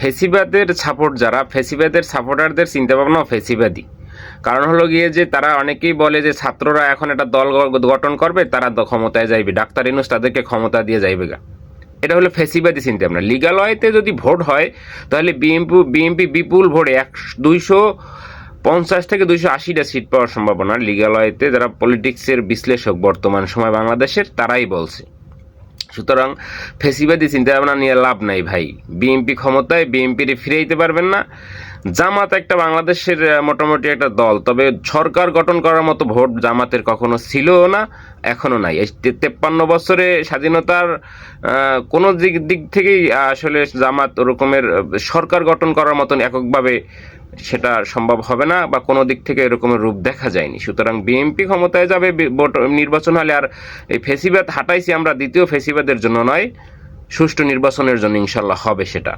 ফেসিবাদের সাপোর্ট যারা, ফেসিবাদের সাপোর্টারদের চিন্তাভাবনাও ফেসিবাদী। কারণ হলো গিয়ে যে তারা অনেকেই বলে যে ছাত্ররা এখন একটা দল গঠন করবে, তারা ক্ষমতায় যাইবে, ডাক্তার ইউনূস তাদেরকে ক্ষমতা দিয়ে যাইবে গা। এটা হলো ফেসিবাদী চিন্তা ভাবনা। লিগ্যাল ওয়েতে যদি ভোট হয় তাহলে বিএনপি বিপুল ভোটে 250 থেকে 280টা সিট পাওয়ার সম্ভাবনা লিগ্যাল ওয়েতে, যারা পলিটিক্সের বিশ্লেষক বর্তমান সময় বাংলাদেশের তারাই বলছে। সুতরাং ফেসিবাদী চিন্তাভাবনা নিয়ে লাভ নাই ভাই। বিএনপি ক্ষমতায়, বিএনপির ফিরাইতে পারবেন না। জামাত একটা বাংলাদেশের মোটামুটি একটা দল, তবে সরকার গঠন করার মতো ভোট জামাতের কখনো ছিলও না, এখনো নাই। এই 53 বছরে স্বাধীনতার কোনো দিক থেকেই আসলে জামাত ওরকমের সরকার গঠন করার মতন এককভাবে সেটা সম্ভব হবে না, বা কোনো দিক থেকে এরকমের রূপ দেখা যায়নি। সুতরাং বিএনপি ক্ষমতায় যাবে নির্বাচন হলে। আর এই ফেসিবাদ হাঁটাইছি আমরা দ্বিতীয় ফেসিবাদের জন্য নয়, সুষ্ঠু নির্বাচনের জন্য ইনশাল্লাহ হবে সেটা।